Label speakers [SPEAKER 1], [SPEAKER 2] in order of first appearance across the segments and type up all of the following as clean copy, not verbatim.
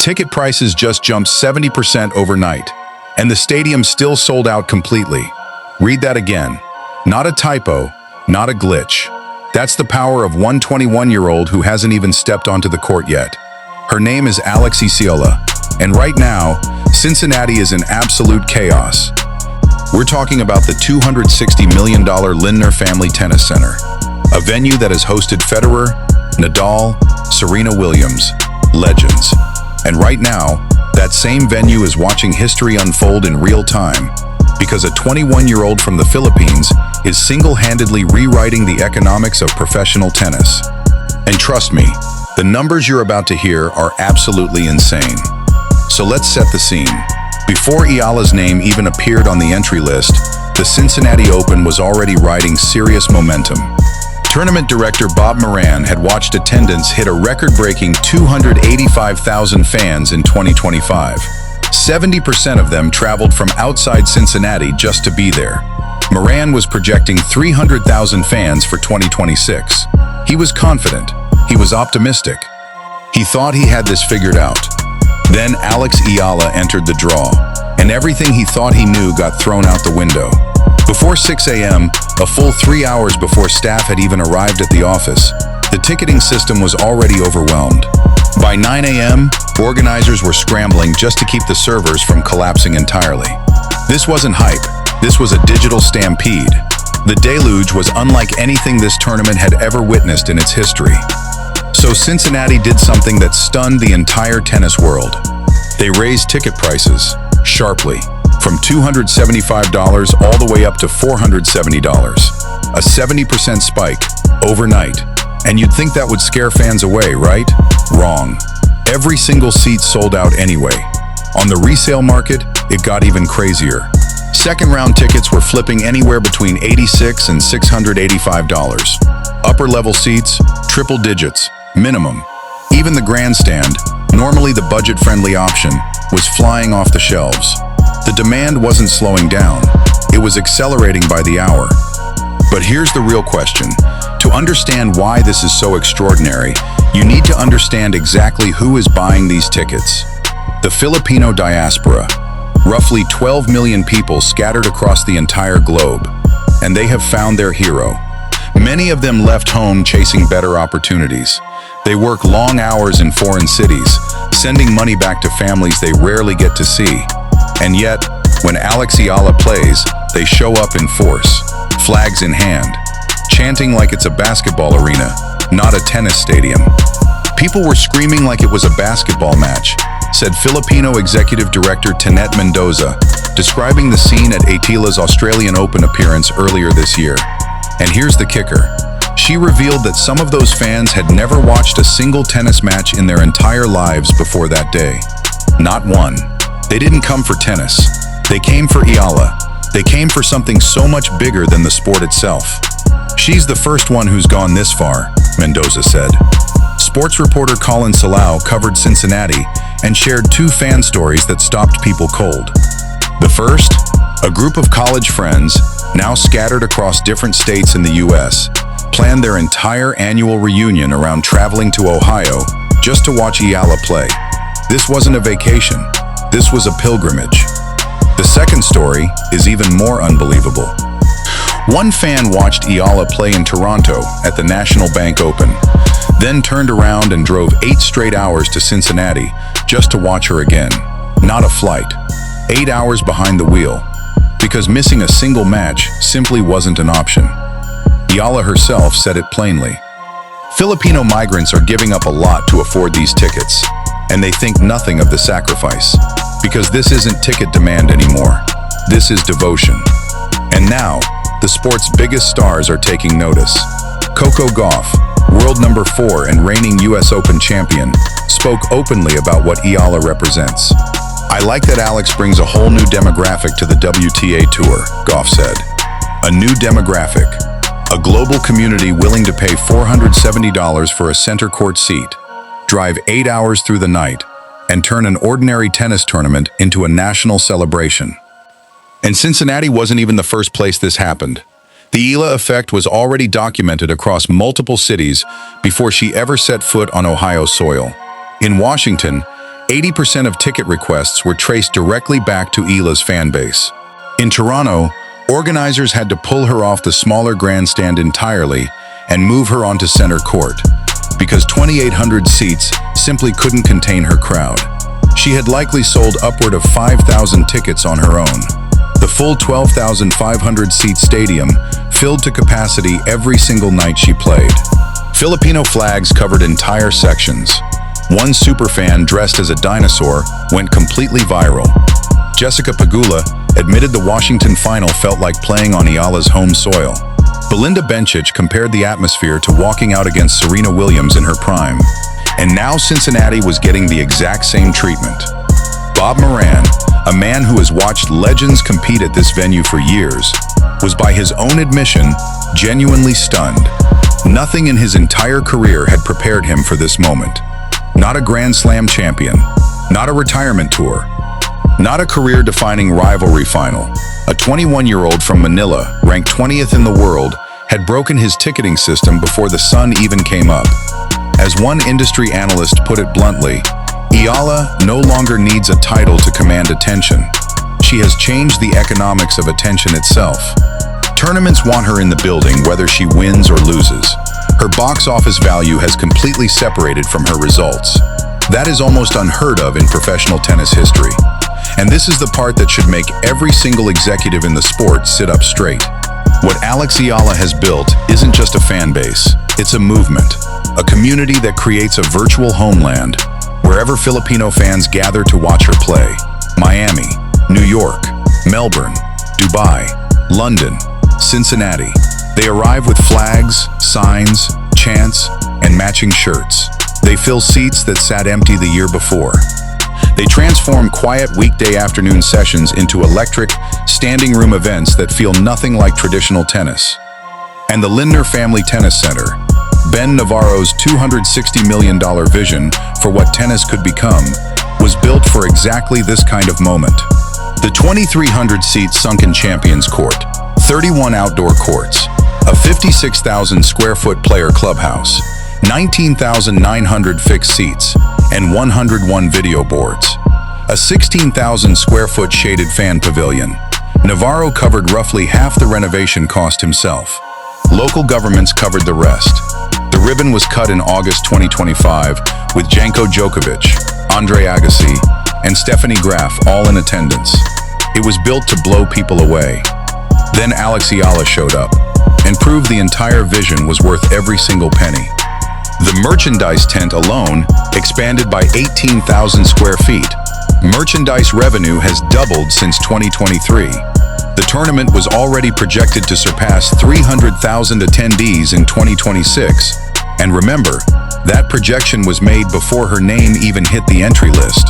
[SPEAKER 1] ticket prices just jumped 70% overnight, and the stadium still sold out completely. Read that again. Not a typo, not a glitch. That's the power of one 21-year-old who hasn't even stepped onto the court yet. Her name is Alex Eala, and right now, Cincinnati is in absolute chaos. We're talking about the $260 million Lindner Family Tennis Center, a venue that has hosted Federer, Nadal, Serena Williams, legends. And right now, that same venue is watching history unfold in real time because a 21-year-old from the Philippines is single-handedly rewriting the economics of professional tennis. And trust me, the numbers you're about to hear are absolutely insane. So let's set the scene. Before Eala's name even appeared on the entry list, the Cincinnati Open was already riding serious momentum. Tournament director Bob Moran had watched attendance hit a record-breaking 285,000 fans in 2025. 70% of them traveled from outside Cincinnati just to be there. Moran was projecting 300,000 fans for 2026. He was confident. He was optimistic. He thought he had this figured out. Then Alex Eala entered the draw, and everything he thought he knew got thrown out the window. Before 6 a.m., a full 3 hours before staff had even arrived at the office, the ticketing system was already overwhelmed. By 9 a.m., organizers were scrambling just to keep the servers from collapsing entirely. This wasn't hype. This was a digital stampede. The deluge was unlike anything this tournament had ever witnessed in its history. So Cincinnati did something that stunned the entire tennis world. They raised ticket prices, sharply, from $275 all the way up to $470. A 70% spike, overnight. And you'd think that would scare fans away, right? Wrong. Every single seat sold out anyway. On the resale market, it got even crazier. Second-round tickets were flipping anywhere between $86 and $685. Upper-level seats, triple digits, minimum. Even the grandstand, normally the budget-friendly option, was flying off the shelves. The demand wasn't slowing down. It was accelerating by the hour. But here's the real question. To understand why this is so extraordinary, you need to understand exactly who is buying these tickets. The Filipino diaspora. Roughly 12 million people scattered across the entire globe. And they have found their hero. Many of them left home chasing better opportunities. They work long hours in foreign cities, sending money back to families they rarely get to see. And yet, when Alex Eala plays, they show up in force, flags in hand, chanting like it's a basketball arena, not a tennis stadium. People were screaming like it was a basketball match, said Filipino Executive Director Tanet Mendoza, describing the scene at Eala's Australian Open appearance earlier this year. And here's the kicker. She revealed that some of those fans had never watched a single tennis match in their entire lives before that day. Not one. They didn't come for tennis. They came for Eala. They came for something so much bigger than the sport itself. She's the first one who's gone this far, Mendoza said. Sports reporter Colin Salau covered Cincinnati and shared 2 fan stories that stopped people cold. The first, a group of college friends, now scattered across different states in the U.S., planned their entire annual reunion around traveling to Ohio just to watch Eala play. This wasn't a vacation. This was a pilgrimage. The second story is even more unbelievable. One fan watched Eala play in Toronto at the National Bank Open, then turned around and drove 8 straight hours to Cincinnati just to watch her again. Not a flight. 8 hours behind the wheel. Because missing a single match simply wasn't an option. Eala herself said it plainly. Filipino migrants are giving up a lot to afford these tickets, and they think nothing of the sacrifice. Because this isn't ticket demand anymore. This is devotion. And now, the sport's biggest stars are taking notice. Coco Gauff, world number 4 and reigning US Open champion, spoke openly about what Eala represents. I like that Alex brings a whole new demographic to the WTA Tour, Gauff said. A new demographic. A global community willing to pay $470 for a center court seat, drive 8 hours through the night, and turn an ordinary tennis tournament into a national celebration. And Cincinnati wasn't even the first place this happened. The Eala effect was already documented across multiple cities before she ever set foot on Ohio soil. In Washington, 80% of ticket requests were traced directly back to Eala's fan base. In Toronto, organizers had to pull her off the smaller grandstand entirely and move her onto center court, because 2,800 seats simply couldn't contain her crowd. She had likely sold upward of 5,000 tickets on her own. The full 12,500-seat stadium filled to capacity every single night she played. Filipino flags covered entire sections. One superfan dressed as a dinosaur went completely viral. Jessica Pegula admitted the Washington final felt like playing on Eala's home soil. Belinda Bencic compared the atmosphere to walking out against Serena Williams in her prime. And now Cincinnati was getting the exact same treatment. Bob Moran, a man who has watched legends compete at this venue for years, was by his own admission genuinely stunned. Nothing in his entire career had prepared him for this moment. Not a Grand Slam champion, not a retirement tour, not a career-defining rivalry final. A 21-year-old from Manila, ranked 20th in the world, had broken his ticketing system before the sun even came up. As one industry analyst put it bluntly, Eala no longer needs a title to command attention. She has changed the economics of attention itself. Tournaments want her in the building whether she wins or loses. Her box office value has completely separated from her results. That is almost unheard of in professional tennis history. And this is the part that should make every single executive in the sport sit up straight. What Alex Eala has built isn't just a fan base, it's a movement, a community that creates a virtual homeland wherever Filipino fans gather to watch her play. Miami, New York, Melbourne, Dubai, London, Cincinnati. They arrive with flags, signs, chants, and matching shirts. They fill seats that sat empty the year before. They transform quiet weekday afternoon sessions into electric, standing room events that feel nothing like traditional tennis. And the Lindner Family Tennis Center, Ben Navarro's $260 million vision for what tennis could become, was built for exactly this kind of moment. The 2,300-seat sunken Champions Court, 31 outdoor courts, a 56,000-square-foot player clubhouse, 19,900 fixed seats, and 101 video boards. A 16,000-square-foot shaded fan pavilion. Navarro covered roughly half the renovation cost himself. Local governments covered the rest. The ribbon was cut in August 2025 with Janko Djokovic, Andre Agassi, and Stephanie Graf all in attendance. It was built to blow people away. Then Alex Eala showed up and proved the entire vision was worth every single penny. The merchandise tent alone expanded by 18,000 square feet. Merchandise revenue has doubled since 2023. The tournament was already projected to surpass 300,000 attendees in 2026. And remember, that projection was made before her name even hit the entry list.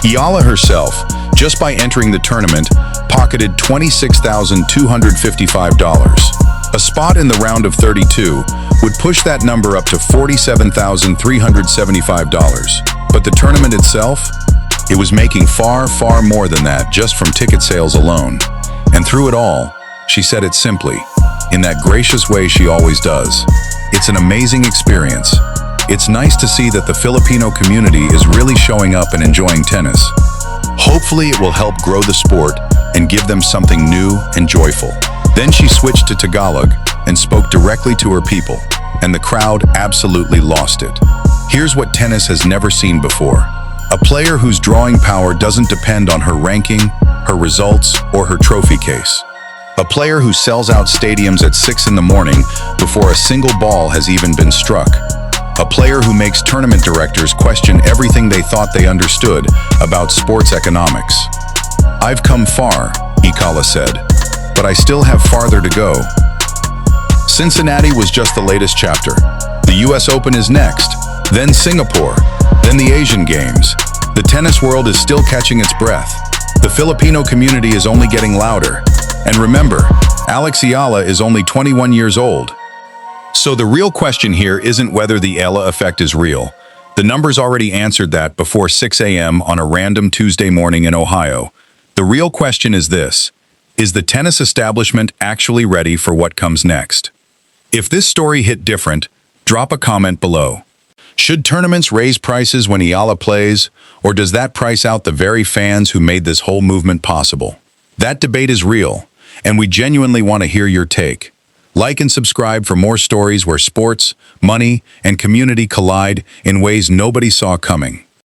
[SPEAKER 1] Eala herself, just by entering the tournament, pocketed $26,255. A spot in the round of 32 would push that number up to $47,375. But the tournament itself? It was making far, far more than that just from ticket sales alone. And through it all, she said it simply, in that gracious way she always does. It's an amazing experience. It's nice to see that the Filipino community is really showing up and enjoying tennis. Hopefully it will help grow the sport and give them something new and joyful. Then she switched to Tagalog and spoke directly to her people, and the crowd absolutely lost it. Here's what tennis has never seen before. A player whose drawing power doesn't depend on her ranking, her results, or her trophy case. A player who sells out stadiums at 6 in the morning before a single ball has even been struck. A player who makes tournament directors question everything they thought they understood about sports economics. I've come far, Eala said, but I still have farther to go. Cincinnati was just the latest chapter. The US Open is next, then Singapore, then the Asian Games. The tennis world is still catching its breath. The Filipino community is only getting louder. And remember, Alex Eala is only 21 years old. So the real question here isn't whether the Eala effect is real. The numbers already answered that before 6 a.m. on a random Tuesday morning in Ohio. The real question is this: is the tennis establishment actually ready for what comes next? If this story hit different, drop a comment below. Should tournaments raise prices when Eala plays, or does that price out the very fans who made this whole movement possible? That debate is real, and we genuinely want to hear your take. Like and subscribe for more stories where sports, money, and community collide in ways nobody saw coming.